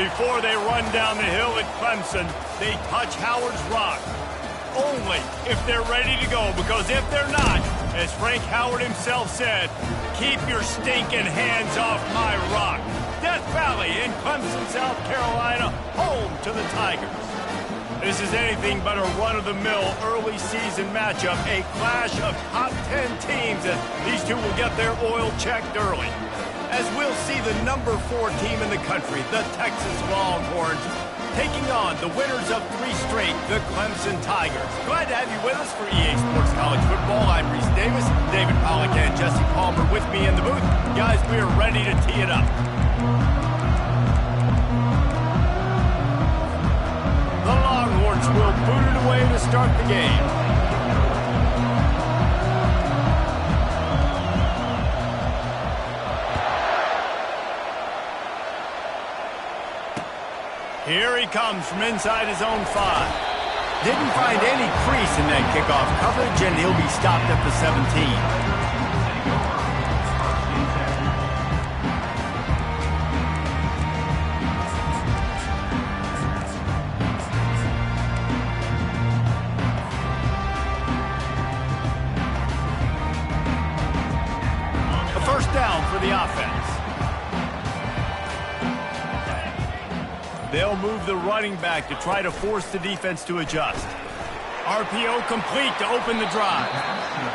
Before they run down the hill at Clemson, they touch Howard's rock. Only if they're ready to go, because if they're not, as Frank Howard himself said, keep your stinking hands off my rock. Death Valley in Clemson, South Carolina, home to the Tigers. This is anything but a run-of-the-mill early season matchup, a clash of top 10 teams as these two will get their oil checked early. As we'll see the number 4 team in the country, the Texas Longhorns, taking on the winners of 3 straight, the Clemson Tigers. Glad to have you with us for EA Sports College Football. I'm Reese Davis, David Pollack and Jesse Palmer with me in the booth. Guys, we are ready to tee it up. The Longhorns will boot it away to start the game. Here he comes from inside his own 5. Didn't find any crease in that kickoff coverage, and he'll be stopped at the 17. A first down for the offense. They'll move the running back to try to force the defense to adjust. RPO complete to open the drive.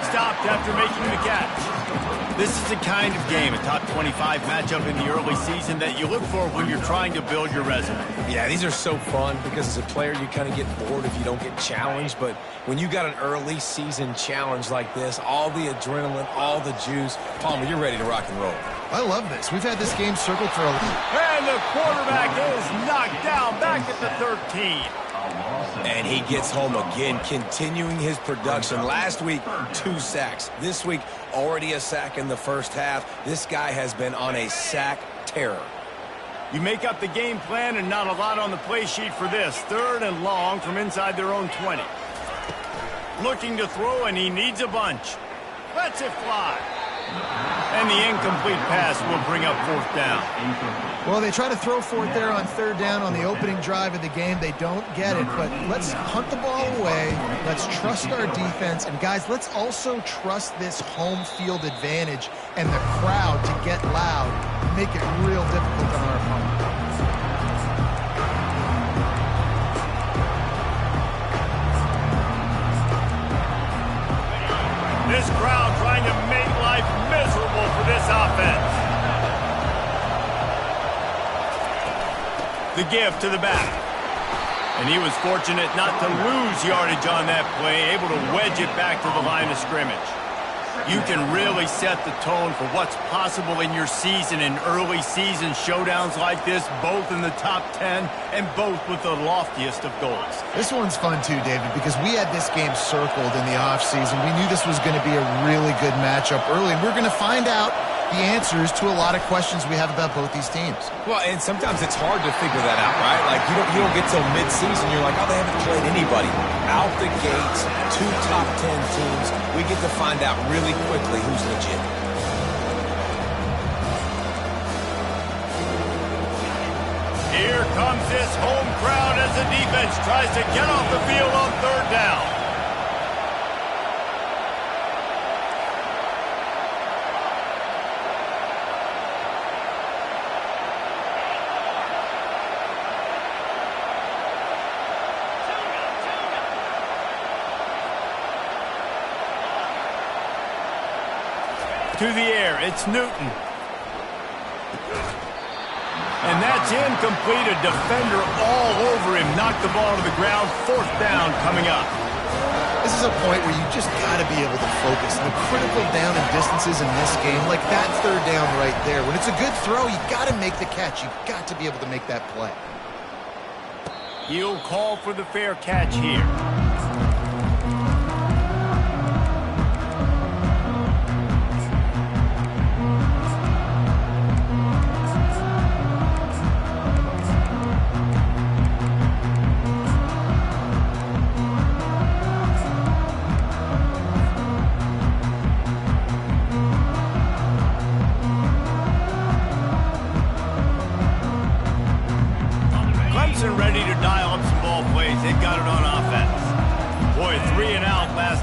Stopped after making the catch. This is the kind of game, a top 25 matchup in the early season, that you look for when you're trying to build your resume. Yeah, these are so fun because as a player you kind of get bored if you don't get challenged, but when you got an early season challenge like this, all the adrenaline, all the juice, Palmer, you're ready to rock and roll. I love this. We've had this game circled for a while. And the quarterback is knocked down back at the 13. And he gets home again, continuing his production. Last week, 2 sacks. This week, already a sack in the first half. This guy has been on a sack terror. You make up the game plan and not a lot on the play sheet for this. 3rd and long from inside their own 20. Looking to throw, and he needs a bunch. Lets it fly. And the incomplete pass will bring up 4th down. Well, they try to throw for it there on 3rd down on the opening drive of the game. They don't get it, but let's hunt the ball away. Let's trust our defense. And, guys, let's also trust this home field advantage and the crowd to get loud and make it real difficult on our opponent. This crowd trying to make life miserable for this offense. The give to the back. And he was fortunate not to lose yardage on that play, able to wedge it back to the line of scrimmage. You can really set the tone for what's possible in your season in early season showdowns like this, both in the top 10 and both with the loftiest of goals. This one's fun too, David, because we had this game circled in the offseason. We knew this was going to be a really good matchup early. We're going to find out the answers to a lot of questions we have about both these teams. Well, and sometimes it's hard to figure that out, right? Like, you don't get till mid-season. You're like, oh, they haven't played anybody. Out the gates, 2 top 10 teams. We get to find out really quickly who's legit. Here comes this home crowd as the defense tries to get off the field on 3rd down. To the air, it's Newton. And that's incomplete. A defender all over him. Knocked the ball to the ground. 4th down coming up. This is a point where you just got to be able to focus. The critical down and distances in this game, like that 3rd down right there. When it's a good throw, you got to make the catch. You've got to be able to make that play. He'll call for the fair catch here.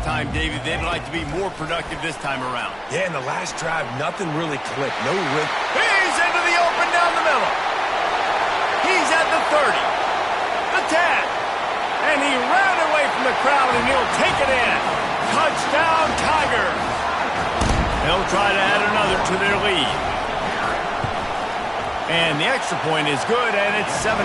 time, David. They'd like to be more productive this time around. Yeah, in the last drive, nothing really clicked. No rhythm. He's into the open down the middle. He's at the 30, the 10, and he ran away from the crowd, and he'll take it in. Touchdown, Tigers. They'll try to add another to their lead. And the extra point is good, and it's 7-0.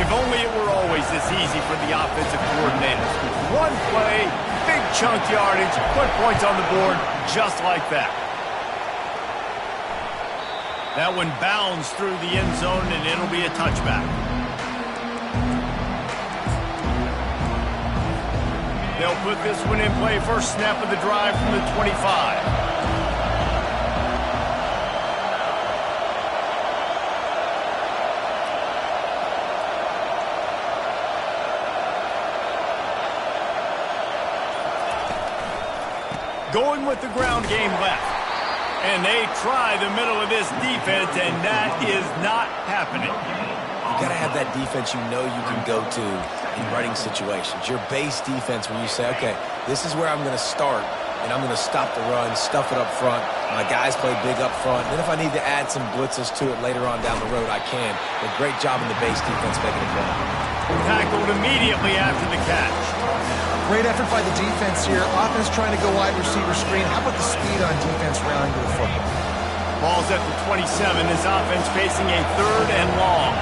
If only it were always this easy for the offensive coordinators. One play, big chunk yardage, put points on the board just like that. That one bounds through the end zone, and it'll be a touchback. They'll put this one in play first snap of the drive from the 25. Going with the ground game left. And they try the middle of this defense, and that is not happening. You got to have that defense you know you can go to in running situations. Your base defense where you say, okay, this is where I'm going to start, and I'm going to stop the run, stuff it up front. My guys play big up front. Then if I need to add some blitzes to it later on down the road, I can. But great job in the base defense making it play. Tackled immediately after the catch. Great effort by the defense here. Offense trying to go wide receiver screen. How about the speed on defense rounding to the football? Ball's at the 27. His offense facing a 3rd and long.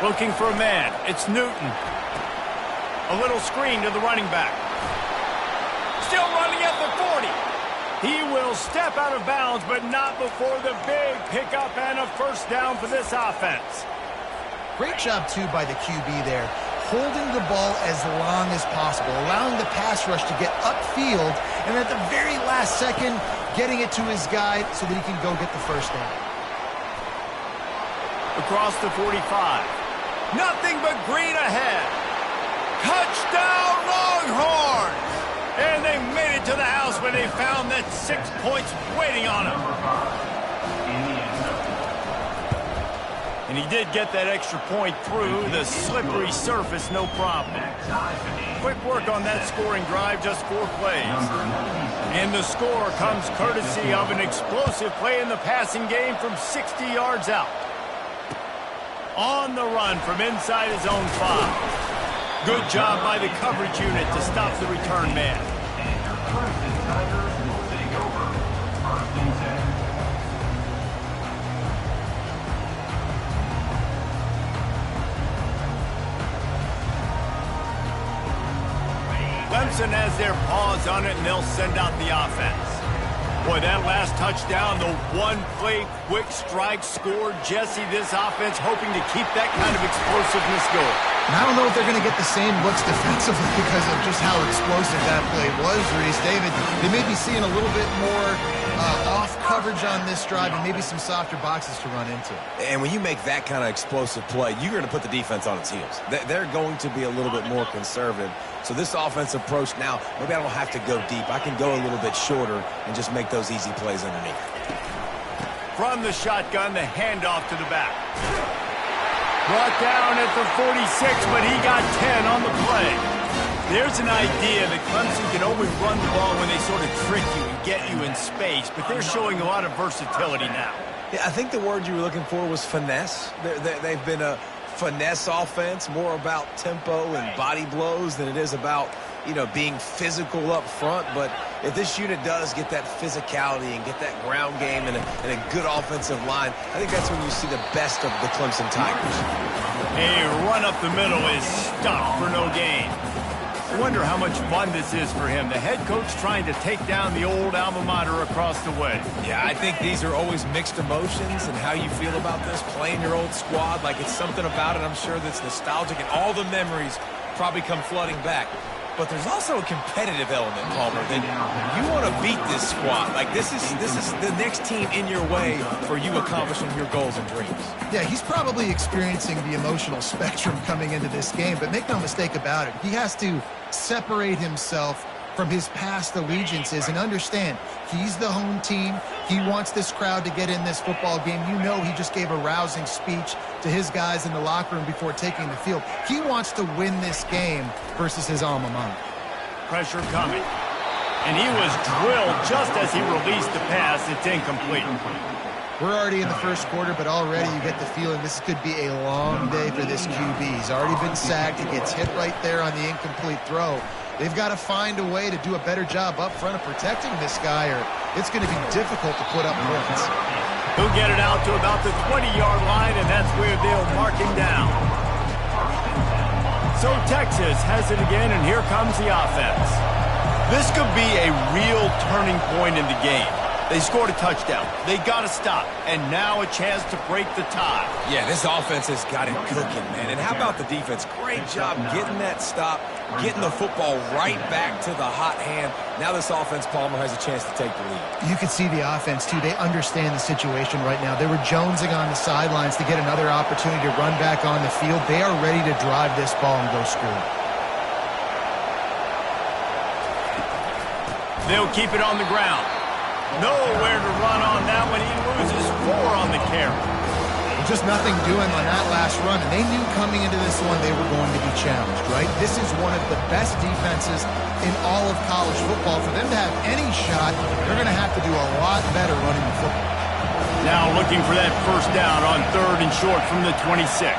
Looking for a man. It's Newton. A little screen to the running back. Still running at the 40. He will step out of bounds, but not before the big pickup and a first down for this offense. Great job, too, by the QB there, holding the ball as long as possible, allowing the pass rush to get upfield, and at the very last second, getting it to his guy so that he can go get the first down. Across the 45. Nothing but green ahead. Touchdown, Longhorns! And they made it to the house when they found that 6 points waiting on them. And he did get that extra point through the slippery surface, no problem. Quick work on that scoring drive, just 4 plays. And the score comes courtesy of an explosive play in the passing game from 60 yards out. On the run from inside his own 5. Good job by the coverage unit to stop the return man. Clemson has their paws on it, and they'll send out the offense. Boy, that last touchdown, the one-play quick strike scored. Jesse, this offense hoping to keep that kind of explosiveness going. And I don't know if they're going to get the same looks defensively because of just how explosive that play was, Reese. David, they may be seeing a little bit more off coverage on this drive and maybe some softer boxes to run into. And when you make that kind of explosive play, you're going to put the defense on its heels. They're going to be a little bit more conservative. So this offensive approach now, maybe I don't have to go deep. I can go a little bit shorter and just make those easy plays underneath. From the shotgun, the handoff to the back. Brought down at the 46, but he got 10 on the play. There's an idea that Clemson can only run the ball when they sort of trick you and get you in space, but they're showing a lot of versatility now. Yeah, I think the word you were looking for was finesse. They've been a finesse offense, more about tempo and body blows than it is about, you know, being physical up front. But if this unit does get that physicality and get that ground game and a good offensive line, I think that's when you see the best of the Clemson Tigers. A run up the middle is stopped for no gain. I wonder how much fun this is for him. The head coach trying to take down the old alma mater across the way. Yeah, I think these are always mixed emotions and how you feel about this, playing your old squad. Like, it's something about it, I'm sure, that's nostalgic, and all the memories probably come flooding back. But there's also a competitive element, Palmer, that you want to beat this squad. Like, this is the next team in your way for you accomplishing your goals and dreams. Yeah, he's probably experiencing the emotional spectrum coming into this game, but make no mistake about it, he has to separate himself from his past allegiances and understand he's the home team, He wants this crowd to get in this football game. You know he just gave a rousing speech to his guys in the locker room before taking the field. He wants to win this game versus his alma mater. Pressure coming. And he was drilled just as he released the pass. It's incomplete. We're already in the first quarter, but already you get the feeling this could be a long day for this QB. He's already been sacked. He gets hit right there on the incomplete throw. They've got to find a way to do a better job up front of protecting this guy, or it's going to be difficult to put up points. He'll get it out to about the 20-yard line, and that's where they'll mark him down. So Texas has it again, and here comes the offense. This could be a real turning point in the game. They scored a touchdown. They got to stop. And now a chance to break the tie. Yeah, this offense has got it cooking, man. And how about the defense? Great job getting that stop, getting the football right back to the hot hand. Now this offense, Palmer, has a chance to take the lead. You can see the offense, too. They understand the situation right now. They were jonesing on the sidelines to get another opportunity to run back on the field. They are ready to drive this ball and go score. They'll keep it on the ground. Nowhere to run on that one. He loses 4 on the carry. Just nothing doing on that last run, and they knew coming into this one they were going to be challenged, right? This is one of the best defenses in all of college football. For them to have any shot, they're going to have to do a lot better running the football. Now looking for that first down on 3rd and short from the 26.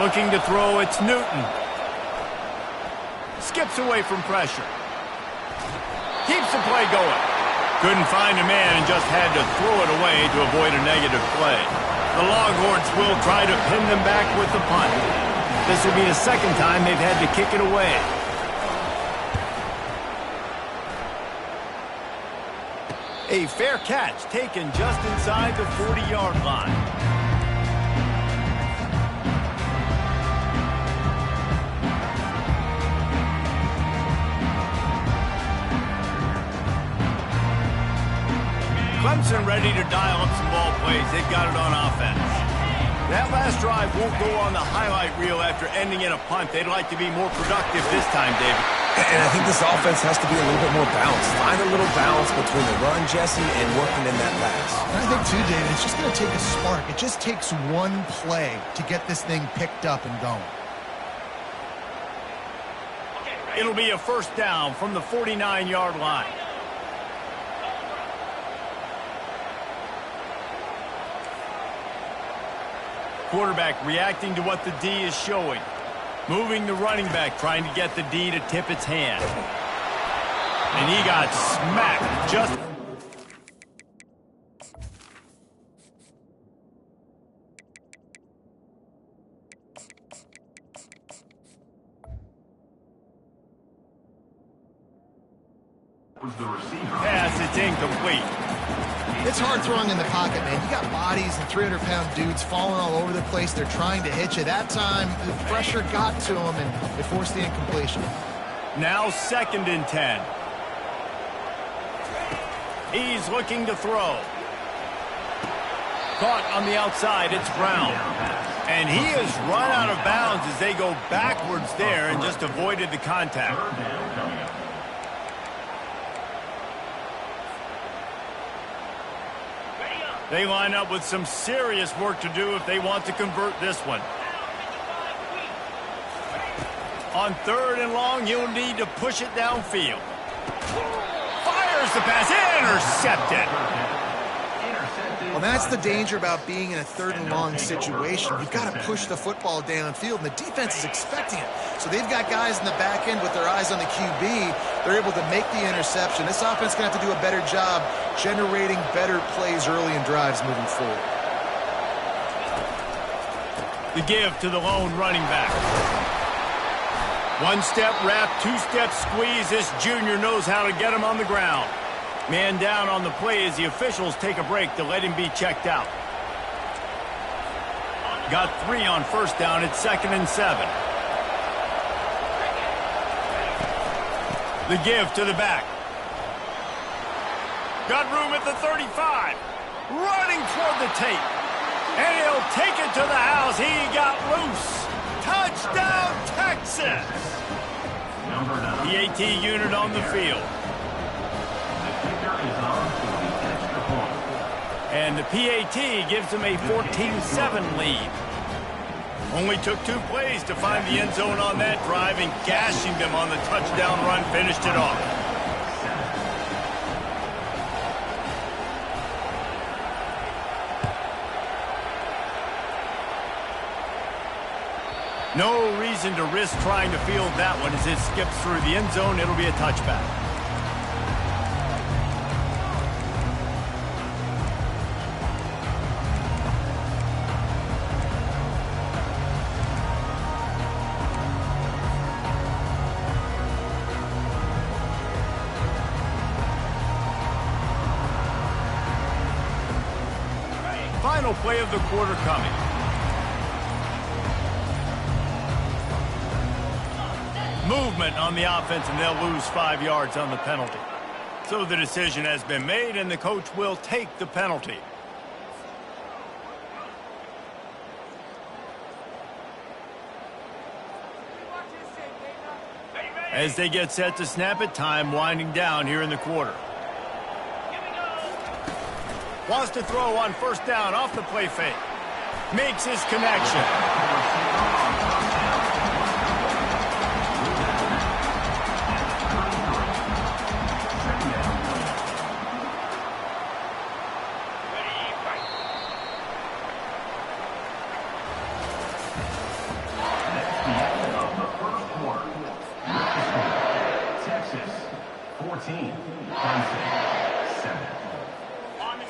Looking to throw, it's Newton. Skips away from pressure. Keeps the play going. Couldn't find a man and just had to throw it away to avoid a negative play. The Longhorns will try to pin them back with the punt. This will be the second time they've had to kick it away. A fair catch taken just inside the 40-yard line. Clemson ready to dial up some ball plays. They've got it on offense. That last drive won't go on the highlight reel after ending in a punt. They'd like to be more productive this time, David. And I think this offense has to be a little bit more balanced. Find a little balance between the run, Jesse, and working in that pass. And I think, too, David, it's just going to take a spark. It just takes one play to get this thing picked up and going. It'll be a first down from the 49-yard line. Quarterback reacting to what the D is showing. Moving the running back, trying to get the D to tip its hand. And he got smacked just... Pass, it's incomplete. It's hard throwing in the pocket, man. You got bodies and 300-pound dudes falling all over the place. They're trying to hit you. That time, the pressure got to them, and it forced the incompletion. Now 2nd and 10. He's looking to throw. Caught on the outside, it's Brown. And he has run out of bounds as they go backwards there and just avoided the contact. They line up with some serious work to do if they want to convert this one. On 3rd and long, you'll need to push it downfield. Fires the pass, intercepted. Well, that's the danger about being in a 3rd and long situation. You've got to push the football downfield, and the defense is expecting it. So they've got guys in the back end with their eyes on the QB. They're able to make the interception. This offense is going to have to do a better job generating better plays early in drives moving forward. The give to the lone running back. 1-step wrap, 2-step squeeze. This junior knows how to get him on the ground. Man down on the play as the officials take a break to let him be checked out. Got 3 on first down. It's 2nd and 7. The give to the back. Got room at the 35. Running toward the tape. And he'll take it to the house. He got loose. Touchdown, Texas! PAT unit on the field. And the PAT gives them a 14-7 lead. Only took 2 plays to find the end zone on that drive, and gashing them on the touchdown run finished it off. No reason to risk trying to field that one. As it skips through the end zone, it'll be a touchback. Final play of the quarter coming. Movement on the offense, and they'll lose 5 yards on the penalty. So the decision has been made, and the coach will take the penalty. As they get set to snap it, time winding down here in the quarter. Wants to throw on first down off the play fake. Makes his connection.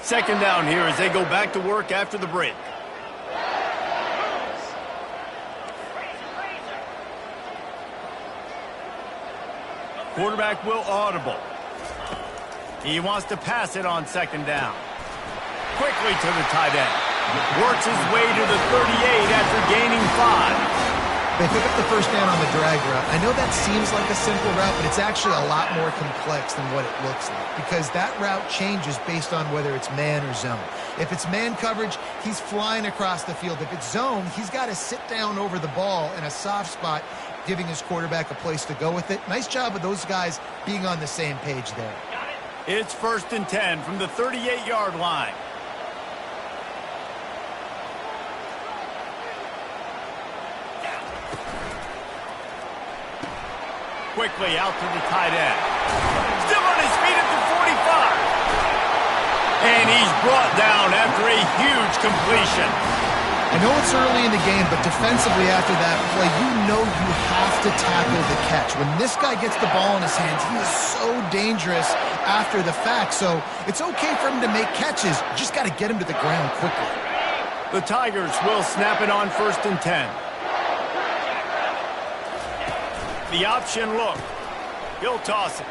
Second down here as they go back to work after the break. Quarterback will audible. He wants to pass it on second down. Quickly to the tight end. Works his way to the 38 after gaining 5. They pick up the first down on the drag route. I know that seems like a simple route, but it's actually a lot more complex than what it looks like, because that route changes based on whether it's man or zone. If it's man coverage, he's flying across the field. If it's zone, he's got to sit down over the ball in a soft spot, giving his quarterback a place to go with it. Nice job of those guys being on the same page there. It's 1st and 10 from the 38-yard line. Quickly out to the tight end. Still on his feet at the 45. And he's brought down after a huge completion. I know it's early in the game, but defensively after that play, you know you have to tackle the catch. When this guy gets the ball in his hands, he is so dangerous after the fact. So it's okay for him to make catches. You just got to get him to the ground quickly. The Tigers will snap it on 1st and 10. The option look. He'll toss it.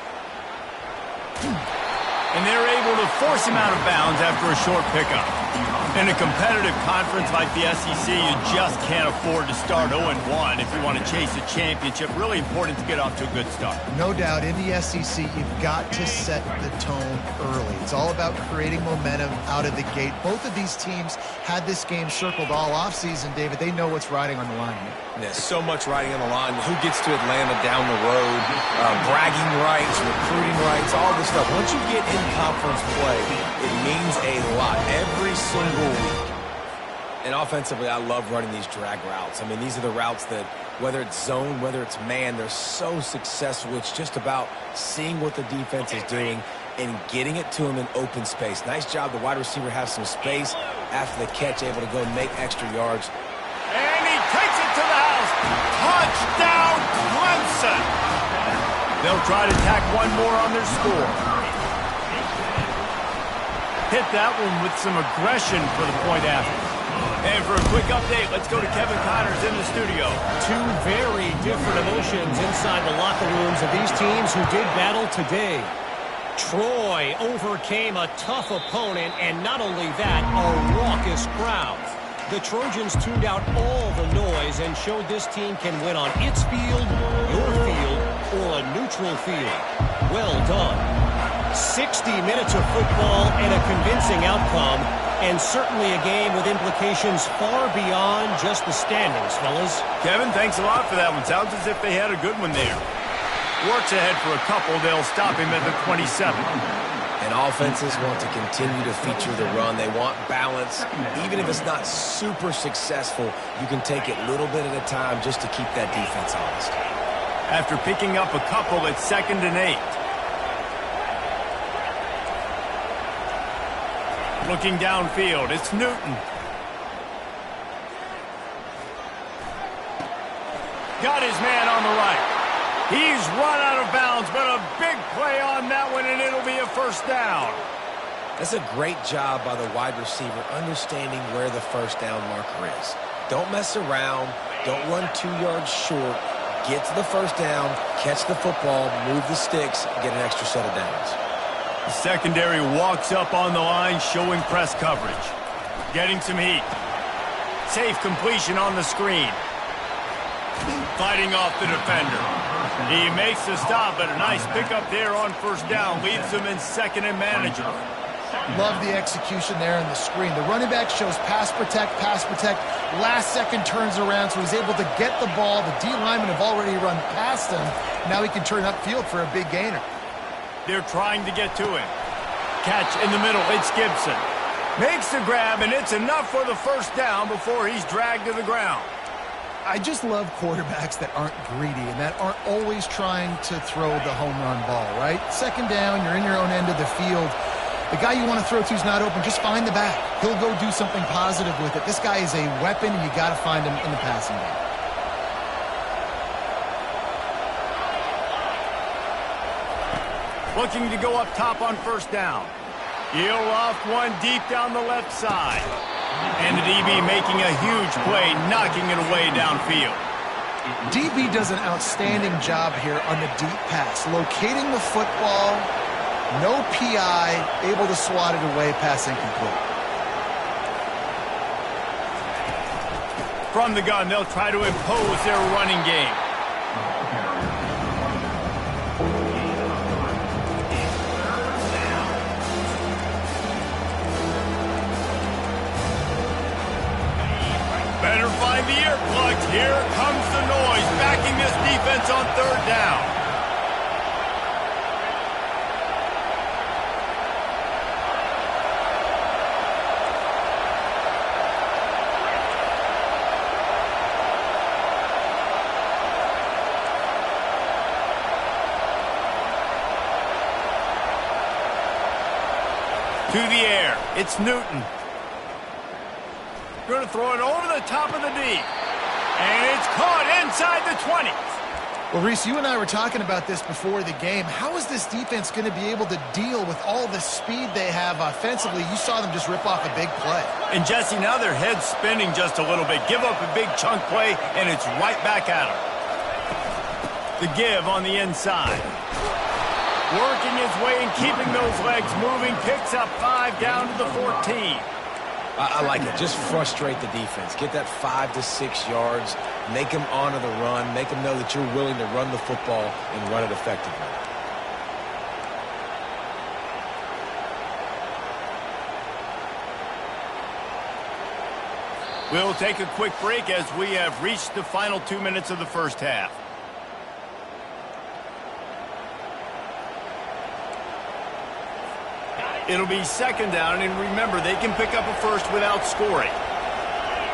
And they're able to force him out of bounds after a short pickup. In a competitive conference like the SEC, you just can't afford to start 0-1 if you want to chase a championship. Really important to get off to a good start. No doubt, in the SEC, you've got to set the tone early. It's all about creating momentum out of the gate. Both of these teams had this game circled all offseason, David. They know what's riding on the line here. There's so much riding on the line. Who gets to Atlanta down the road? Bragging rights, recruiting rights, all this stuff. Once you get in conference play, it means a lot every single week. And offensively, I love running these drag routes. I mean, these are the routes that, whether it's zone, whether it's man, they're so successful. It's just about seeing what the defense is doing and getting it to him in open space. Nice job. The wide receiver has some space after the catch, able to go make extra yards. And he takes it to the house. Touchdown, Clemson. They'll try to tack one more on their score. Hit that one with some aggression for the point after. And for a quick update, let's go to Kevin Connors in the studio. 2 very different emotions inside the locker rooms of these teams who did battle today. Troy overcame a tough opponent, and not only that, a raucous crowd. The Trojans tuned out all the noise and showed this team can win on its field, your field, or a neutral field. Well done. 60 minutes of football and a convincing outcome, and certainly a game with implications far beyond just the standings, fellas. Kevin, thanks a lot for that one. Sounds as if they had a good one there. Works ahead for a couple. They'll stop him at the 27. And offenses want to continue to feature the run. They want balance. Even if it's not super successful, you can take it little bit at a time just to keep that defense honest. After picking up a couple, it's 2nd and 8. Looking downfield, it's Newton. Got his man on the right. He's run out of bounds, but a big play on that one, and it'll be a first down. That's a great job by the wide receiver understanding where the first down marker is. Don't mess around. Don't run 2 yards short. Get to the first down, catch the football, move the sticks, get an extra set of downs. The secondary walks up on the line, showing press coverage. Getting some heat. Safe completion on the screen. Fighting off the defender. He makes the stop, but a nice pickup there on first down. Leaves them in 2nd and manageable. Love the execution there in the screen. The running back shows pass protect. Last second turns around, so he's able to get the ball. The D linemen have already run past him. Now he can turn upfield for a big gainer. They're trying to get to him. Catch in the middle. It's Gibson. Makes the grab, and it's enough for the first down before he's dragged to the ground. I just love quarterbacks that aren't greedy and that aren't always trying to throw the home run ball, right? 2nd down, you're in your own end of the field. The guy you want to throw to is not open. Just find the back. He'll go do something positive with it. This guy is a weapon, and you got to find him in the passing game. Looking to go up top on first down. He'll loft one deep down the left side. And the DB making a huge play, knocking it away downfield. DB does an outstanding job here on the deep pass. Locating the football, no PI, able to swat it away, pass incomplete. From the gun, they'll try to impose their running game. Better find the earplugs. Here comes the noise, backing this defense on 3rd down. To the air, it's Newton. Going to throw it over the top of the D. And it's caught inside the 20. Well, Reese, you and I were talking about this before the game. How is this defense going to be able to deal with all the speed they have offensively? You saw them just rip off a big play. And, Jesse, now their head's spinning just a little bit. Give up a big chunk play, and it's right back at them. The give on the inside. Working his way and keeping those legs moving. Picks up 5 down to the 14. I like it. Just frustrate the defense. Get that 5 to 6 yards. Make them honor the run. Make them know that you're willing to run the football and run it effectively. We'll take a quick break as we have reached the final 2 minutes of the first half. It'll be 2nd down, and remember, they can pick up a first without scoring.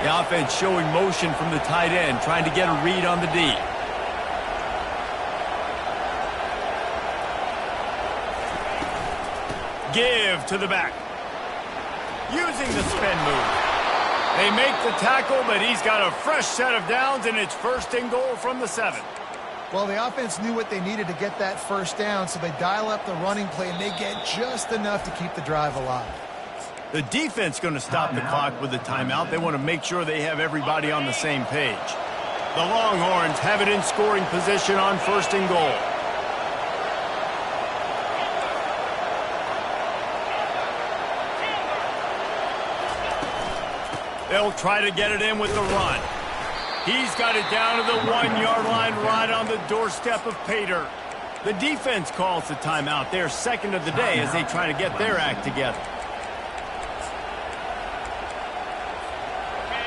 The offense showing motion from the tight end, trying to get a read on the D. Give to the back. Using the spin move. They make the tackle, but he's got a fresh set of downs, and it's 1st and goal from the 7. Well, the offense knew what they needed to get that first down, so they dial up the running play, and they get just enough to keep the drive alive. The defense going to stop the clock with a timeout. They want to make sure they have everybody on the same page. The Longhorns have it in scoring position on 1st and goal. They'll try to get it in with the run. He's got it down to the 1-yard line right on the doorstep of Pater. The defense calls the timeout. They're second of the day as they try to get their act together.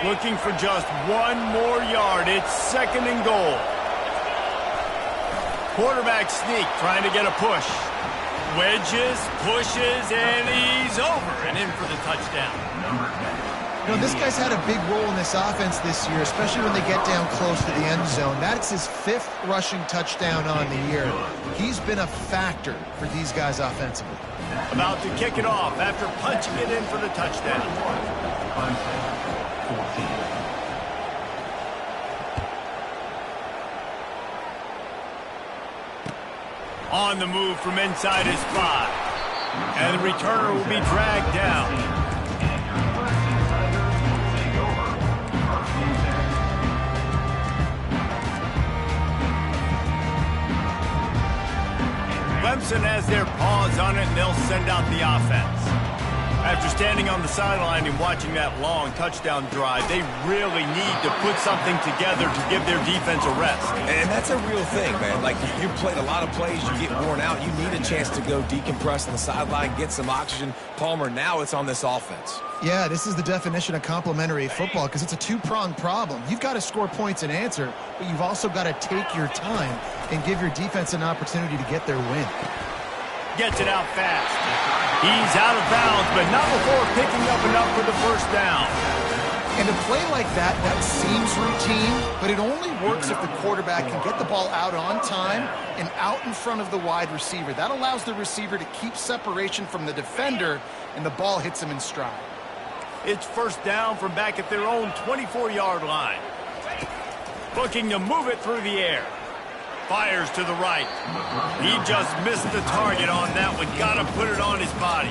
Looking for just one more yard. It's second and goal. Quarterback sneak, trying to get a push. Wedges, pushes, and he's over and in for the touchdown. You know, this guy's had a big role in this offense this year, especially when they get down close to the end zone. That's his 5th rushing touchdown on the year. He's been a factor for these guys offensively. About to kick it off after punching it in for the touchdown. On the move from inside his 5. And the returner will be dragged down. Clemson has their paws on it, and they'll send out the offense. After standing on the sideline and watching that long touchdown drive, they really need to put something together to give their defense a rest. And that's a real thing, man. Like, you've played a lot of plays, you get worn out, you need a chance to go decompress on the sideline, get some oxygen. Palmer, now it's on this offense. Yeah, this is the definition of complementary football because it's a two-pronged problem. You've got to score points and answer, but you've also got to take your time and give your defense an opportunity to get their win. Gets it out fast. He's out of bounds, but not before picking up enough for the first down. And a play like that seems routine, but it only works if the quarterback can get the ball out on time and out in front of the wide receiver. That allows the receiver to keep separation from the defender, and the ball hits him in stride. It's first down from back at their own 24-yard line. Looking to move it through the air. Fires to the right. He just missed the target on that one. Got to put it on his body.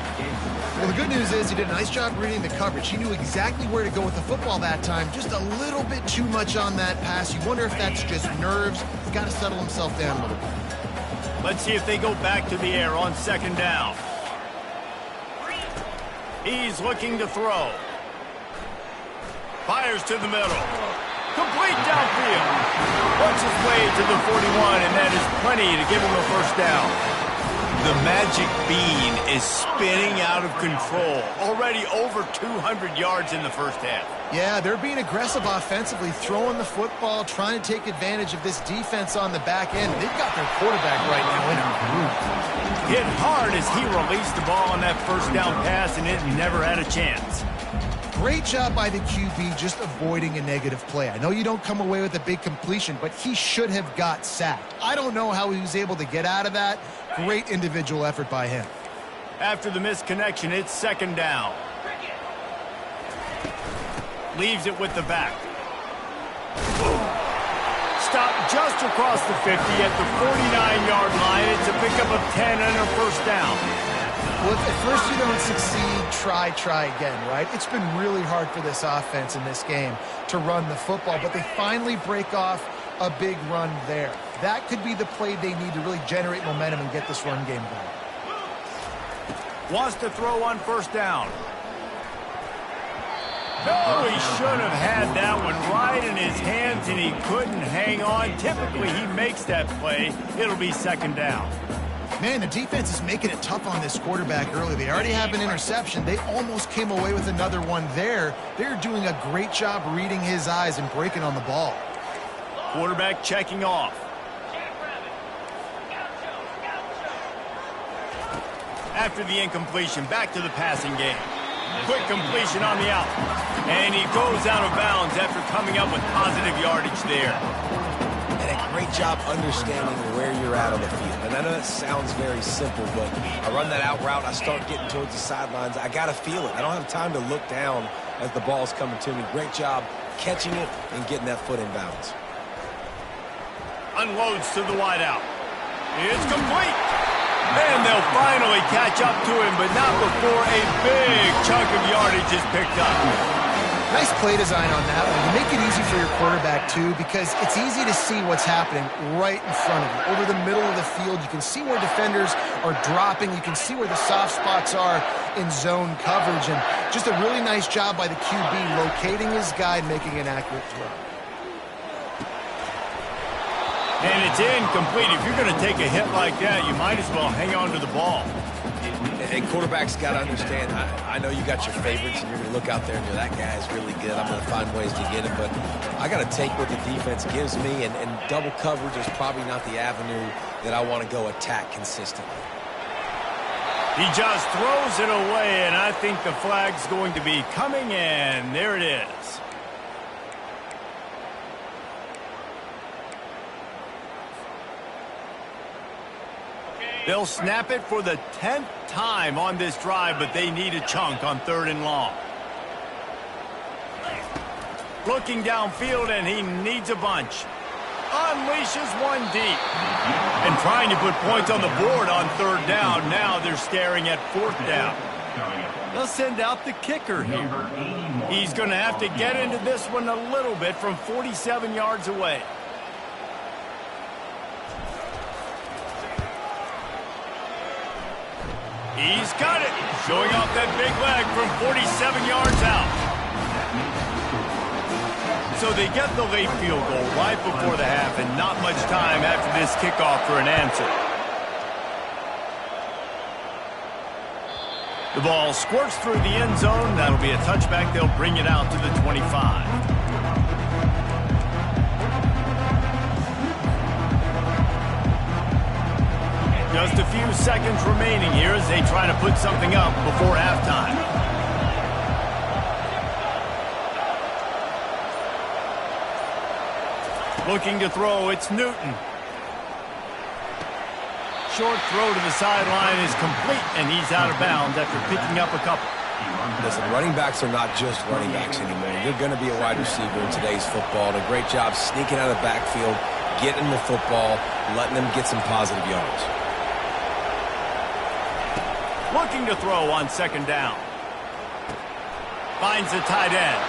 Well, the good news is he did a nice job reading the coverage. He knew exactly where to go with the football that time. Just a little bit too much on that pass. You wonder if that's just nerves. He's got to settle himself down a little bit. Let's see if they go back to the air on second down. He's looking to throw. Fires to the middle. Complete downfield. Works his way to the 41, and that is plenty to give him a first down. The magic bean is spinning out of control. Already over 200 yards in the first half. Yeah, they're being aggressive offensively, throwing the football, trying to take advantage of this defense on the back end. They've got their quarterback right now in a groove. Hit hard as he released the ball on that first down pass, and it never had a chance. Great job by the QB just avoiding a negative play. I know you don't come away with a big completion, but he should have got sacked. I don't know how he was able to get out of that. Great individual effort by him. After the missed connection, it's second down. Leaves it with the back. Stopped just across the 50 at the 49-yard line. It's a pickup of 10 and a first down. Well, if at first you don't succeed, try again, right? It's been really hard for this offense in this game to run the football, but they finally break off a big run there. That could be the play they need to really generate momentum and get this run game going. Wants to throw on first down. No, he should have had that one right in his hands, and he couldn't hang on. Typically, he makes that play. It'll be second down. Man, the defense is making it tough on this quarterback early. They already have an interception. They almost came away with another one there. They're doing a great job reading his eyes and breaking on the ball. Quarterback checking off. After the incompletion, back to the passing game. Quick completion on the out. And he goes out of bounds after coming up with positive yardage there. And a great job understanding where you're at on the field. And I know that sounds very simple, but I run that out route, I start getting towards the sidelines. I got to feel it. I don't have time to look down as the ball's coming to me. Great job catching it and getting that foot in bounds. Unloads to the wideout. It's complete. And they'll finally catch up to him, but not before a big chunk of yardage is picked up. Nice play design on that one. You make it easy for your quarterback, too, because it's easy to see what's happening right in front of you. Over the middle of the field, you can see where defenders are dropping. You can see where the soft spots are in zone coverage. And just a really nice job by the QB locating his guy and making an accurate throw. And it's incomplete. If you're going to take a hit like that, you might as well hang on to the ball. And quarterbacks got to understand, I know you got your favorites, and you're going to look out there and go, that guy's really good. I'm going to find ways to get him. But I got to take what the defense gives me, and double coverage is probably not the avenue that I want to go attack consistently. He just throws it away, and I think the flag's going to be coming in. There it is. They'll snap it for the 10th time on this drive, but they need a chunk on 3rd and long. Looking downfield, and he needs a bunch. Unleashes one deep. And trying to put points on the board on 3rd down. Now they're staring at 4th down. They'll send out the kicker here. He's going to have to get into this one a little bit from 47 yards away. He's got it. Showing off that big leg from 47 yards out. So they get the late field goal right before the half, and not much time after this kickoff for an answer. The ball squirts through the end zone. That'll be a touchback. They'll bring it out to the 25. Just a few seconds remaining here as they try to put something up before halftime. Looking to throw, it's Newton. Short throw to the sideline is complete, and he's out of bounds after picking up a couple. Listen, running backs are not just running backs anymore. You're going to be a wide receiver in today's football. And a great job sneaking out of the backfield, getting the football, letting them get some positive yards. Looking to throw on 2nd down. Finds the tight end.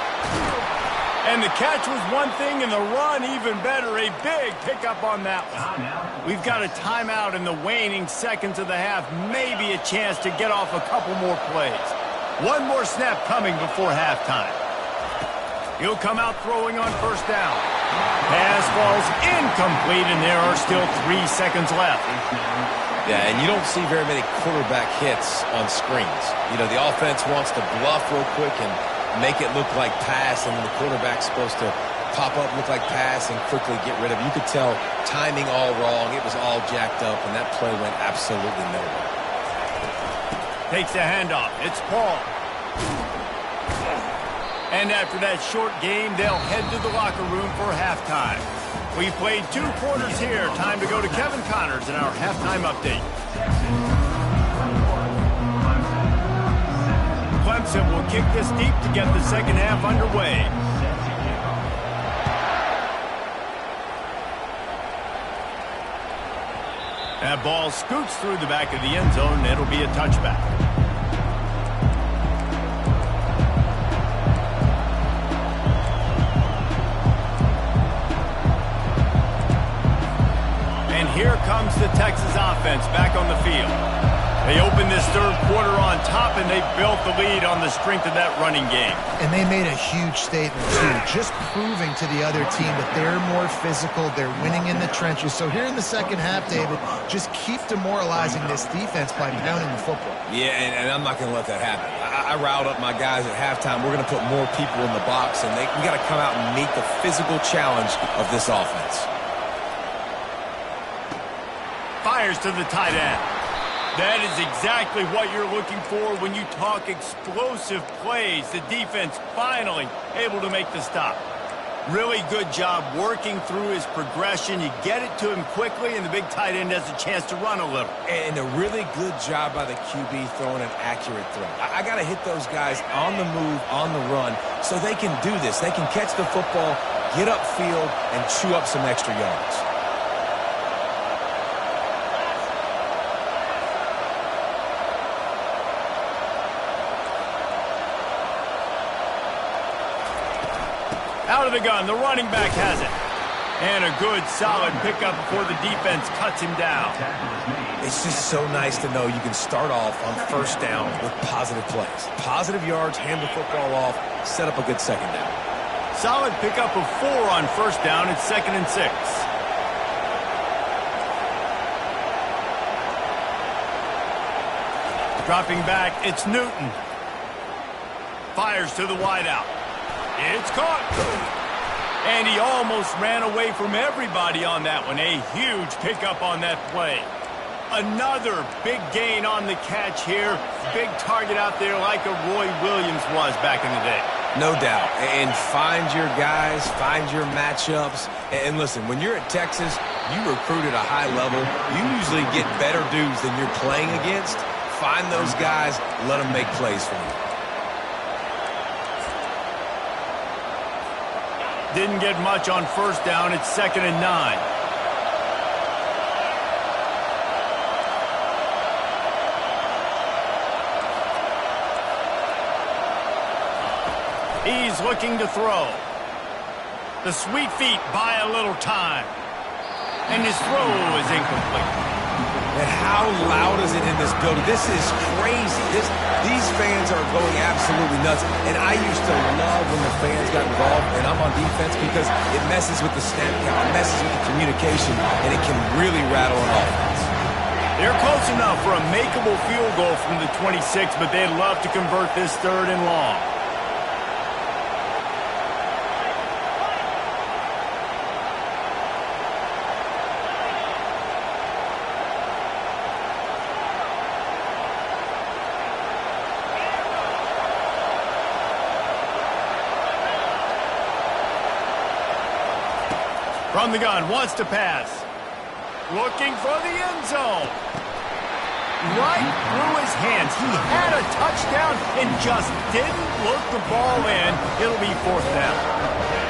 And the catch was one thing, and the run even better. A big pickup on that one. We've got a timeout in the waning seconds of the half. Maybe a chance to get off a couple more plays. One more snap coming before halftime. He'll come out throwing on 1st down. Pass falls incomplete, and there are still 3 seconds left. Yeah, and you don't see very many quarterback hits on screens. You know, the offense wants to bluff real quick and make it look like pass, and the quarterback's supposed to pop up, look like pass, and quickly get rid of it. You could tell timing all wrong. It was all jacked up, and that play went absolutely nowhere. Takes the handoff. It's Paul. And after that short game, they'll head to the locker room for halftime. We've played 2 quarters here. Time to go to Kevin Connors in our halftime update. Clemson will kick this deep to get the second half underway. That ball scoots through the back of the end zone. It'll be a touchback. Here comes the Texas offense back on the field. They open this 3rd quarter on top, and they built the lead on the strength of that running game. And they made a huge statement, too, just proving to the other team that they're more physical, they're winning in the trenches. So here in the second half, David, just keep demoralizing this defense by pounding the football. Yeah, and I'm not going to let that happen. I riled up my guys at halftime. We're going to put more people in the box, and we got to come out and meet the physical challenge of this offense. Fires to the tight end. That is exactly what you're looking for when you talk explosive plays. The defense finally able to make the stop. Really good job working through his progression. You get it to him quickly, and the big tight end has a chance to run a little. And a really good job by the QB throwing an accurate throw. I got to hit those guys on the move, on the run, so they can do this. They can catch the football, get upfield, and chew up some extra yards. Out of the gun, the running back has it. And a good, solid pickup before the defense cuts him down. It's just so nice to know you can start off on 1st down with positive plays. Positive yards, hand the football off, set up a good 2nd down. Solid pickup of 4 on 1st down. It's 2nd and 6. Dropping back, it's Newton. Fires to the wideout. It's caught. And he almost ran away from everybody on that one. A huge pickup on that play. Another big gain on the catch here. Big target out there like a Roy Williams was back in the day. No doubt. And find your guys, find your matchups. And listen, when you're at Texas, you recruit at a high level. You usually get better dudes than you're playing against. Find those guys, let them make plays for you. Didn't get much on first down. It's 2nd and 9. He's looking to throw. The sweet feet buy a little time. And his throw is incomplete. And how loud is it in this building? This is crazy. These fans are going absolutely nuts. And I used to love when the fans got involved, and I'm on defense because it messes with the snap count, it messes with the communication, and it can really rattle an offense. They're close enough for a makeable field goal from the 26, but they'd love to convert this 3rd and long. From the gun, wants to pass. Looking for the end zone. Right through his hands. He had a touchdown and just didn't look the ball in. It'll be 4th down.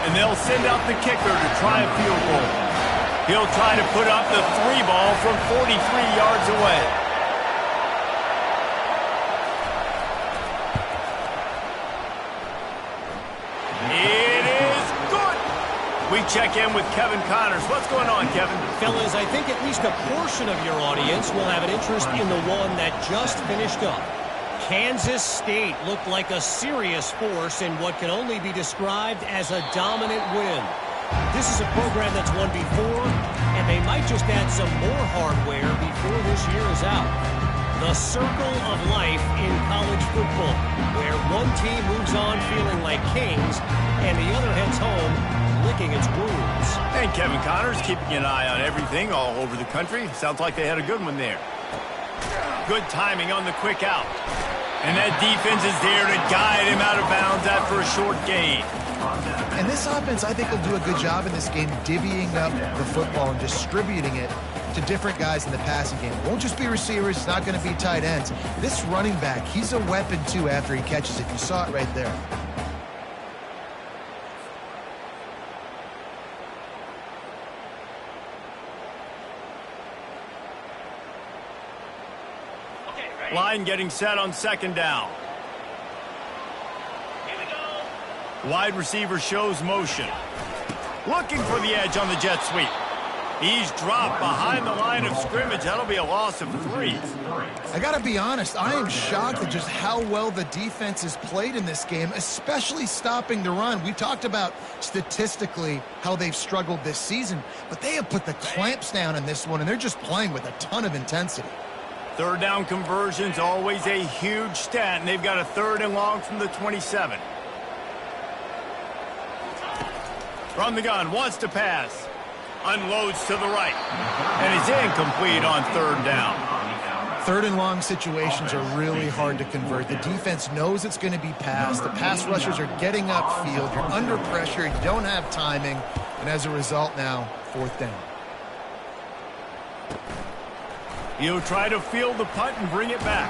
And they'll send out the kicker to try a field goal. He'll try to put up the 3 ball from 43 yards away. We check in with Kevin Connors. What's going on, Kevin? Fellas, I think at least a portion of your audience will have an interest in the one that just finished up. Kansas State looked like a serious force in what can only be described as a dominant win. This is a program that's won before, and they might just add some more hardware before this year is out. The circle of life in college football, where one team moves on feeling like kings, and the other heads home licking its wounds. And Kevin Connors keeping an eye on everything all over the country. Sounds like they had a good one there. Good timing on the quick out. And that defense is there to guide him out of bounds after a short gain. And this offense, I think, will do a good job in this game divvying up the football and distributing it to different guys in the passing game. It won't just be receivers. It's not going to be tight ends. This running back, he's a weapon, too, after he catches it. You saw it right there. Line getting set on 2nd down. Here we go. Wide receiver shows motion. Looking for the edge on the jet sweep. He's dropped behind the line of scrimmage. That'll be a loss of 3. I got to be honest, I am shocked at just how well the defense has played in this game, especially stopping the run. We talked about statistically how they've struggled this season, but they have put the clamps down in this one, and they're just playing with a ton of intensity. 3rd down conversion's always a huge stat, and they've got a 3rd and long from the 27. From the gun, wants to pass. Unloads to the right. And is incomplete on 3rd down. 3rd and long situations are really hard to convert. The defense knows it's going to be passed. The pass rushers are getting upfield. You're under pressure. You don't have timing. And as a result now, 4th down. He'll try to field the punt and bring it back.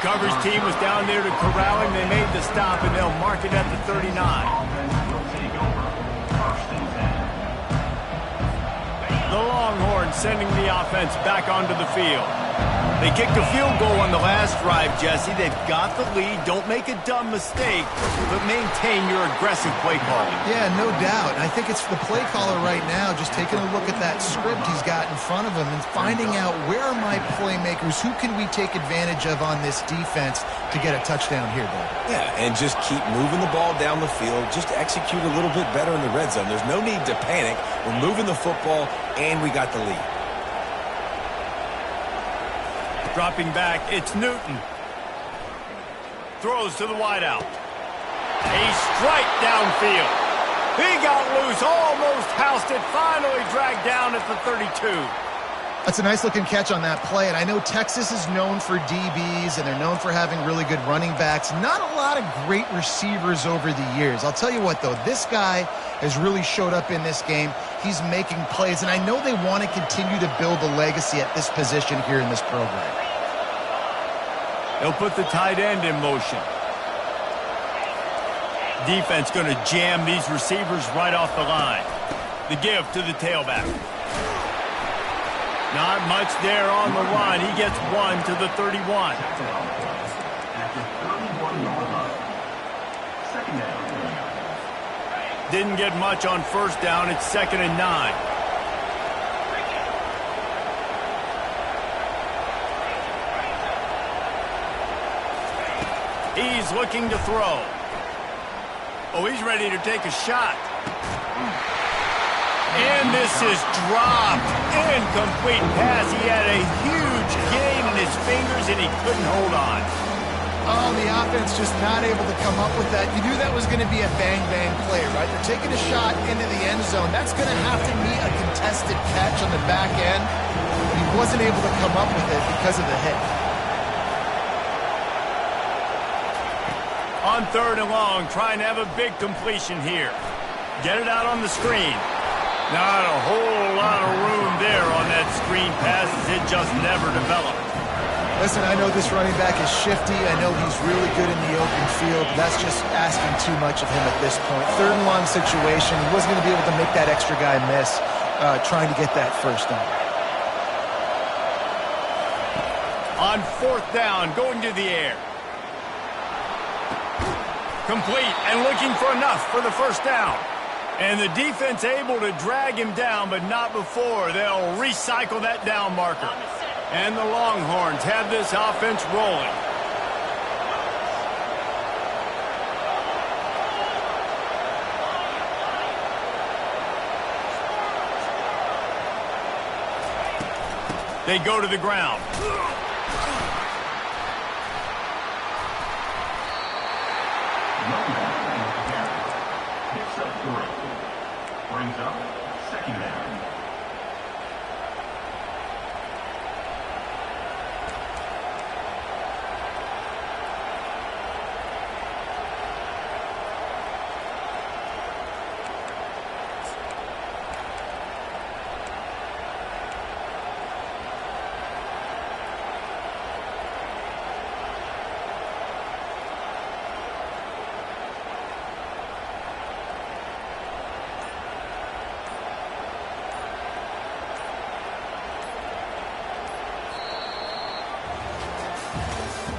Coverage team was down there to corral him. They made the stop, and they'll mark it at the 39. The Longhorns sending the offense back onto the field. They kicked a field goal on the last drive, Jesse. They've got the lead. Don't make a dumb mistake, but maintain your aggressive play calling. Yeah, no doubt. I think it's the play caller right now just taking a look at that script he's got in front of him and finding out where are my playmakers, who can we take advantage of on this defense to get a touchdown here, Dave. Yeah, and just keep moving the ball down the field. Just execute a little bit better in the red zone. There's no need to panic. We're moving the football, and we got the lead. Dropping back, it's Newton. Throws to the wideout. A strike downfield. He got loose, almost housed it, finally dragged down at the 32. That's a nice-looking catch on that play, and I know Texas is known for DBs, and they're known for having really good running backs. Not a lot of great receivers over the years. I'll tell you what, though, this guy has really showed up in this game. He's making plays, and I know they want to continue to build a legacy at this position here in this program. They'll put the tight end in motion. Defense going to jam these receivers right off the line. The give to the tailback. Not much there on the run. He gets one to the 31. Didn't get much on first down. It's 2nd and 9. He's looking to throw. Oh, he's ready to take a shot. And this is dropped. Incomplete pass. He had a huge gain in his fingers, and he couldn't hold on. Oh, the offense just not able to come up with that. You knew that was going to be a bang-bang play, right? They're taking a shot into the end zone. That's going to have to meet a contested catch on the back end. He wasn't able to come up with it because of the hit. On 3rd and long, trying to have a big completion here. Get it out on the screen. Not a whole lot of room there on that screen pass as it just never developed. Listen, I know this running back is shifty. I know he's really good in the open field. That's just asking too much of him at this point. 3rd and long situation. He wasn't going to be able to make that extra guy miss trying to get that first down. On 4th down, going to the air. Complete and looking for enough for the first down. And the defense able to drag him down, but not before. They'll recycle that down marker. And the Longhorns have this offense rolling. They go to the ground. Brings up 2nd down.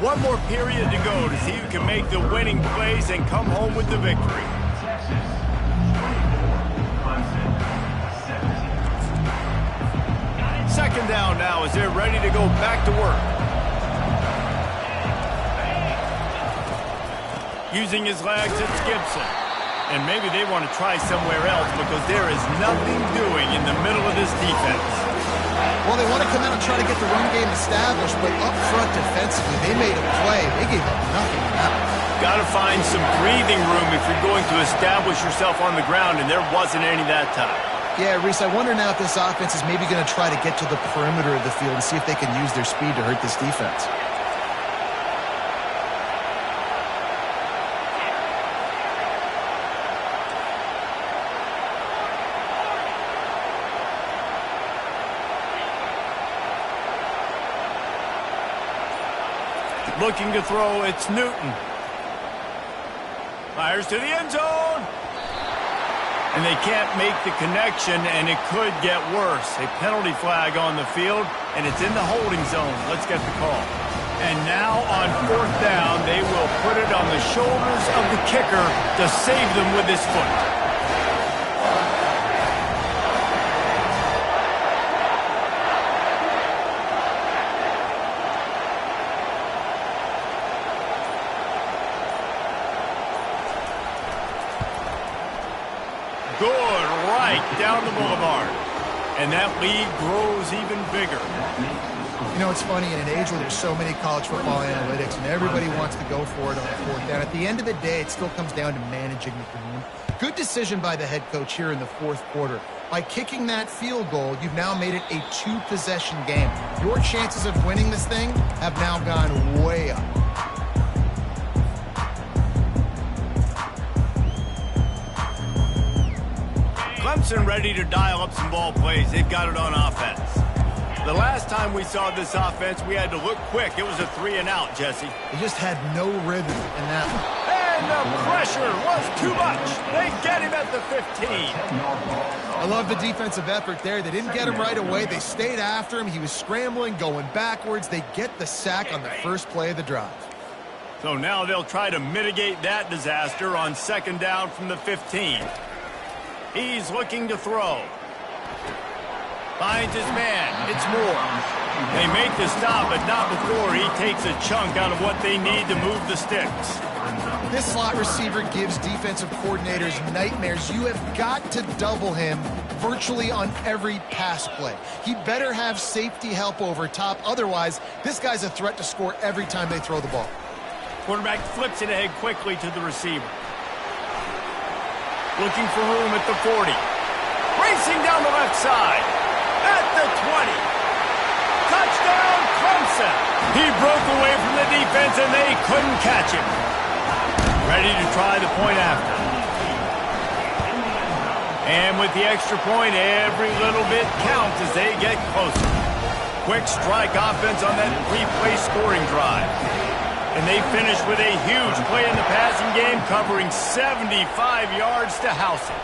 One more period to go to see who can make the winning plays and come home with the victory. Texas 24, Clemson 17. 2nd down now as they're ready to go back to work. Using his legs, it's Gibson. And maybe they want to try somewhere else because there is nothing doing in the middle of this defense. Well, they want to come out and try to get the run game established, but up front defensively, they made a play. They gave up nothing now. Got to find some breathing room if you're going to establish yourself on the ground, and there wasn't any that time. Yeah, Reese, I wonder now if this offense is maybe going to try to get to the perimeter of the field and see if they can use their speed to hurt this defense. Looking to throw, it's Newton. Fires to the end zone. And they can't make the connection, and it could get worse. A penalty flag on the field, and it's in the holding zone. Let's get the call. And now on 4th down, they will put it on the shoulders of the kicker to save them with his foot. Good right down the boulevard. And that lead grows even bigger. You know, it's funny, in an age where there's so many college football analytics and everybody wants to go for it on fourth down, at the end of the day, it still comes down to managing the game. Good decision by the head coach here in the fourth quarter. By kicking that field goal, you've now made it a two-possession game. Your chances of winning this thing have now gone way up. Clemson ready to dial up some ball plays. They've got it on offense. The last time we saw this offense, we had to look quick. It was a 3-and-out, Jesse. They just had no rhythm in that one. And the pressure was too much. They get him at the 15. I love the defensive effort there. They didn't get him right away. They stayed after him. He was scrambling, going backwards. They get the sack on the first play of the drive. So now they'll try to mitigate that disaster on second down from the 15. He's looking to throw. Finds his man. It's Moore. They make the stop, but not before he takes a chunk out of what they need to move the sticks. This slot receiver gives defensive coordinators nightmares. You have got to double him virtually on every pass play. He better have safety help over top. Otherwise, this guy's a threat to score every time they throw the ball. Quarterback flips it ahead quickly to the receiver. Looking for room at the 40. Racing down the left side. At the 20. Touchdown, Clemson. He broke away from the defense, and they couldn't catch him. Ready to try the point after. And with the extra point, every little bit counts as they get closer. Quick strike offense on that three-play scoring drive. And they finish with a huge play in the passing game, covering 75 yards to house it.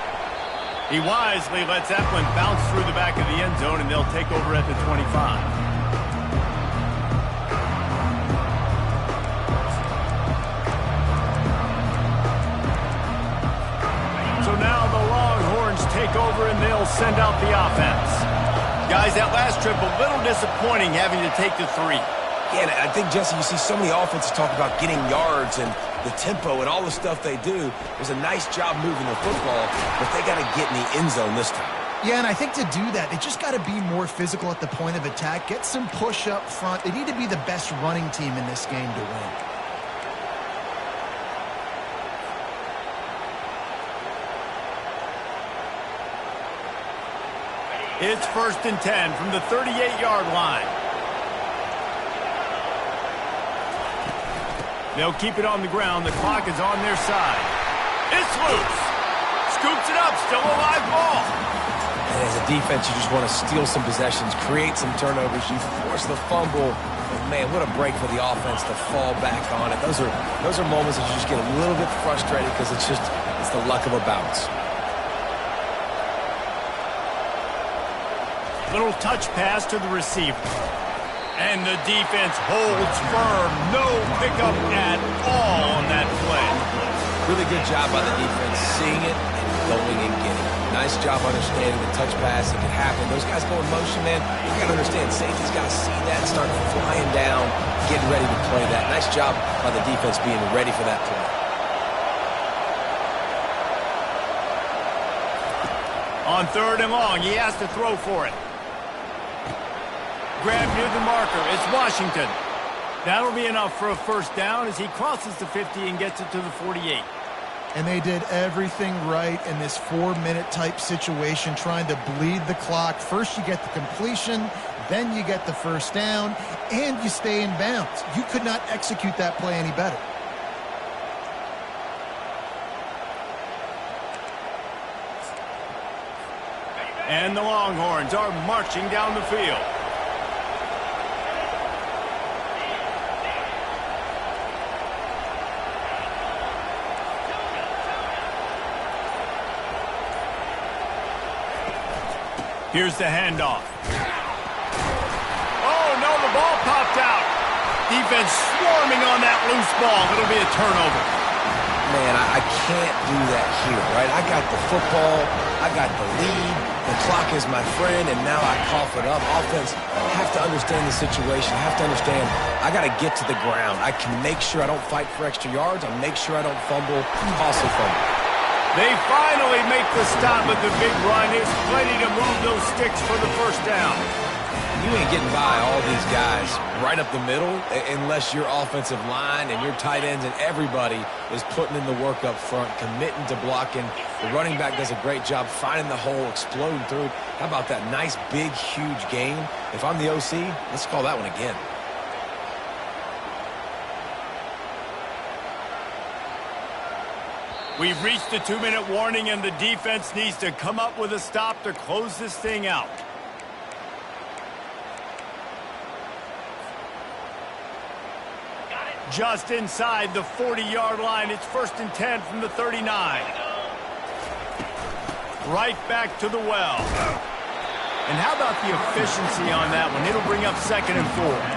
He wisely lets that one bounce through the back of the end zone, and they'll take over at the 25. So now the Longhorns take over, and they'll send out the offense. Guys, that last trip, a little disappointing having to take the 3. Yeah, and I think, Jesse, you see so many offenses talk about getting yards and the tempo and all the stuff they do. It was a nice job moving the football, but they got to get in the end zone this time. Yeah, and I think to do that, they just got to be more physical at the point of attack, get some push up front. They need to be the best running team in this game to win. It's 1st and 10 from the 38-yard line. They'll keep it on the ground. The clock is on their side. It's loose. Scoops it up. Still a live ball. And as a defense, you just want to steal some possessions, create some turnovers. You force the fumble. But man, what a break for the offense to fall back on it. Those are moments that you just get a little bit frustrated because it's the luck of a bounce. Little touch pass to the receiver. And the defense holds firm. No pickup at all on that play. Really good job by the defense, seeing it and going and getting it. Nice job understanding the touch pass. It can happen. Those guys go in motion, man. You got to understand, safety's got to see that, start flying down, getting ready to play that. Nice job by the defense being ready for that play. On 3rd and long, he has to throw for it. Grab near the marker. It's Washington. That'll be enough for a first down as he crosses the 50 and gets it to the 48. And they did everything right in this 4-minute type situation, trying to bleed the clock. First you get the completion, then you get the first down, and you stay in bounds. You could not execute that play any better. And the Longhorns are marching down the field. Here's the handoff. Oh, no, the ball popped out. Defense swarming on that loose ball. It'll be a turnover. Man, I can't do that here, right? I got the football. I got the lead. The clock is my friend, and now I cough it up. Offense, I have to understand the situation. I have to understand I got to get to the ground. I can make sure I don't fight for extra yards. I make sure I don't fumble, costly fumble. They finally make the stop with the big run. There's plenty to move those sticks for the first down. You ain't getting by all these guys right up the middle unless your offensive line and your tight ends and everybody is putting in the work up front, committing to blocking. The running back does a great job finding the hole, exploding through it. How about that nice, big, huge gain? If I'm the OC, let's call that one again. We've reached the 2-minute warning, and the defense needs to come up with a stop to close this thing out. Just inside the 40-yard line. It's 1st and 10 from the 39. Right back to the well. And how about the efficiency on that one? It'll bring up 2nd and 4.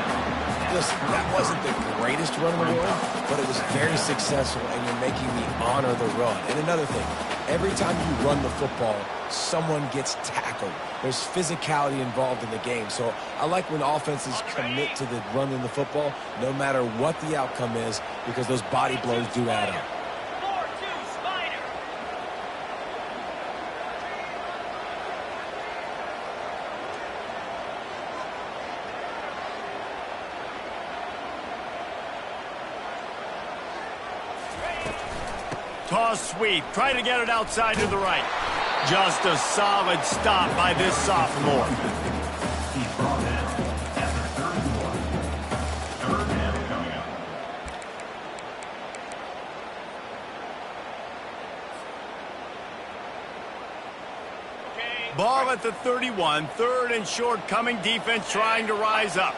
Listen, that wasn't the greatest run in the world, but it was very successful, and you're making me honor the run. And another thing, every time you run the football, someone gets tackled. There's physicality involved in the game. So I like when offenses commit to the run in the football, no matter what the outcome is, because those body blows do add up. Toss sweep. Try to get it outside to the right. Just a solid stop by this sophomore. He's brought down at the 31. 3rd down coming up. Ball at the 31. 3rd and short coming. Defense trying to rise up.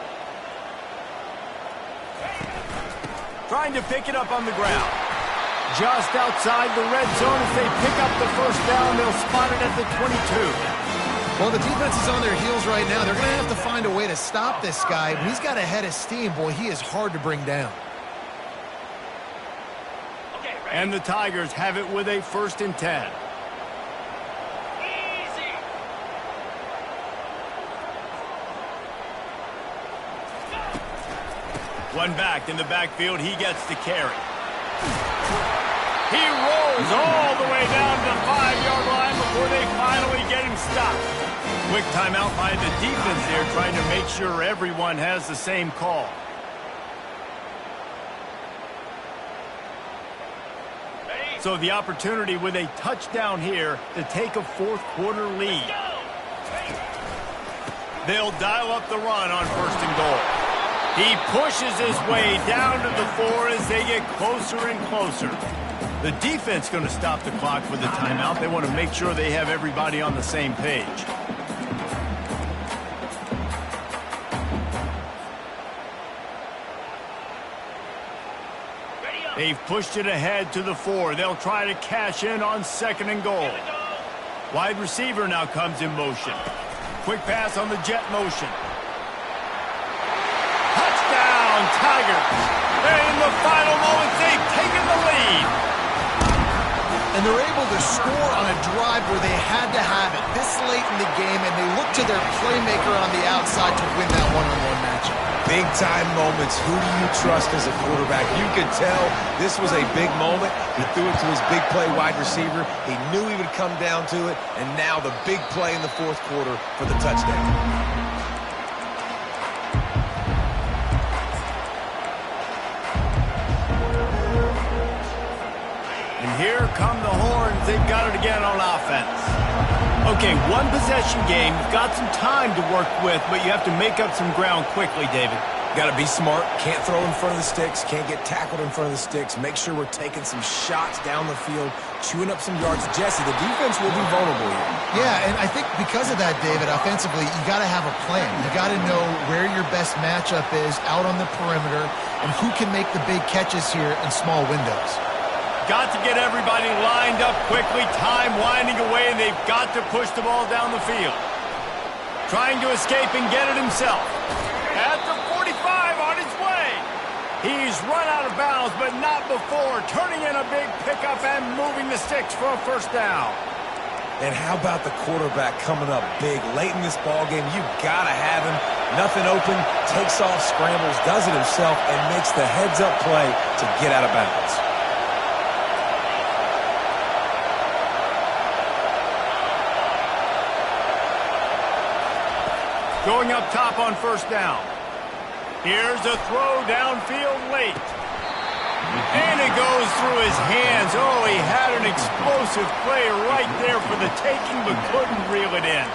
Trying to pick it up on the ground. Just outside the red zone as they pick up the 1st down. They'll spot it at the 22. Well, the defense is on their heels right now. They're going to have to find a way to stop this guy. When he's got a head of steam, boy, he is hard to bring down. And the Tigers have it with a 1st and 10. One back in the backfield. He gets the carry. He rolls all the way down to the 5-yard line before they finally get him stopped. Quick timeout by the defense there, trying to make sure everyone has the same call. So the opportunity with a touchdown here to take a 4th quarter lead. They'll dial up the run on 1st and goal. He pushes his way down to the 4 as they get closer and closer. The defense going to stop the clock with the timeout. They want to make sure they have everybody on the same page. They've pushed it ahead to the 4. They'll try to cash in on 2nd and goal. Wide receiver now comes in motion. Quick pass on the jet motion. Touchdown, Tigers. And in the final moments, they've taken the lead. And they're able to score on a drive where they had to have it this late in the game, and they look to their playmaker on the outside to win that one-on-one matchup. Big-time moments. Who do you trust as a quarterback? You could tell this was a big moment. He threw it to his big play wide receiver. He knew he would come down to it, and now the big play in the 4th quarter for the touchdown. Here come the horns. They've got it again on offense. Okay, 1 possession game. You've got some time to work with, but you have to make up some ground quickly, David. Got to be smart. Can't throw in front of the sticks. Can't get tackled in front of the sticks. Make sure we're taking some shots down the field, chewing up some yards. Jesse, the defense will be vulnerable here. Yeah, and I think because of that, David, offensively, you got to have a plan. You got to know where your best matchup is out on the perimeter and who can make the big catches here in small windows. Got to get everybody lined up quickly. Time winding away, and they've got to push the ball down the field. Trying to escape and get it himself. At the 45 on his way. He's run out of bounds, but not before. Turning in a big pickup and moving the sticks for a 1st down. And how about the quarterback coming up big late in this ball game? You got to have him. Nothing open, takes off, scrambles, does it himself, and makes the heads-up play to get out of bounds. Going up top on first down. Here's a throw downfield late. And it goes through his hands. Oh, he had an explosive play right there for the taking, but couldn't reel it in.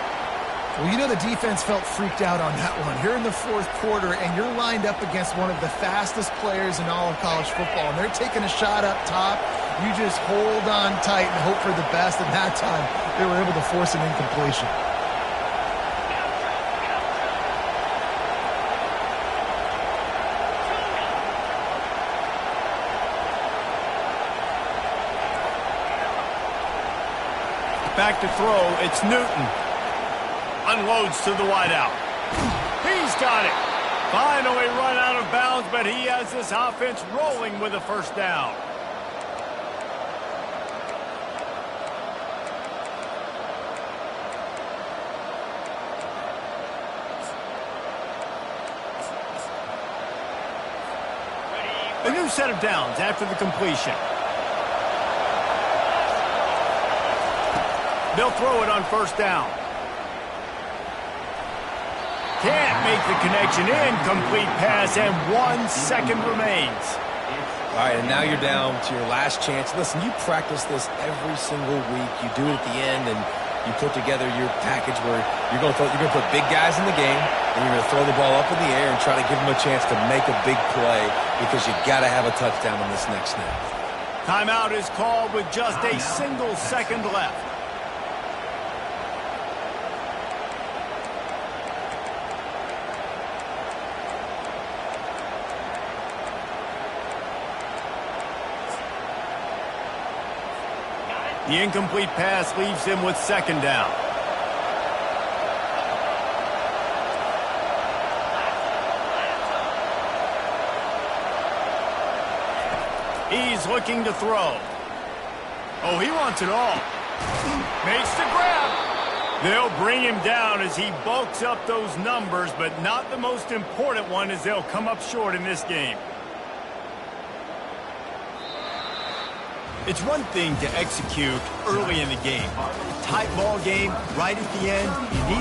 Well, you know the defense felt freaked out on that one. You're in the fourth quarter, and you're lined up against one of the fastest players in all of college football, and they're taking a shot up top. You just hold on tight and hope for the best, and that time they were able to force an incompletion. Back to throw, it's Newton. Unloads to the wideout. He's got it. Finally run out of bounds, but he has this offense rolling with a first down. A new set of downs after the completion. They'll throw it on first down. Can't make the connection. Incomplete pass, and 1 second remains. All right, and now you're down to your last chance. Listen, you practice this every single week. You do it at the end, and you put together your package where you're going to put big guys in the game, and you're going to throw the ball up in the air and try to give them a chance to make a big play because you got to have a touchdown on this next snap. Timeout is called with just a single second left. The incomplete pass leaves him with second down. He's looking to throw. Oh, he wants it all. Makes the grab. They'll bring him down as he bulks up those numbers, but not the most important one as they'll come up short in this game. It's one thing to execute early in the game. Tight ball game, right at the end, you need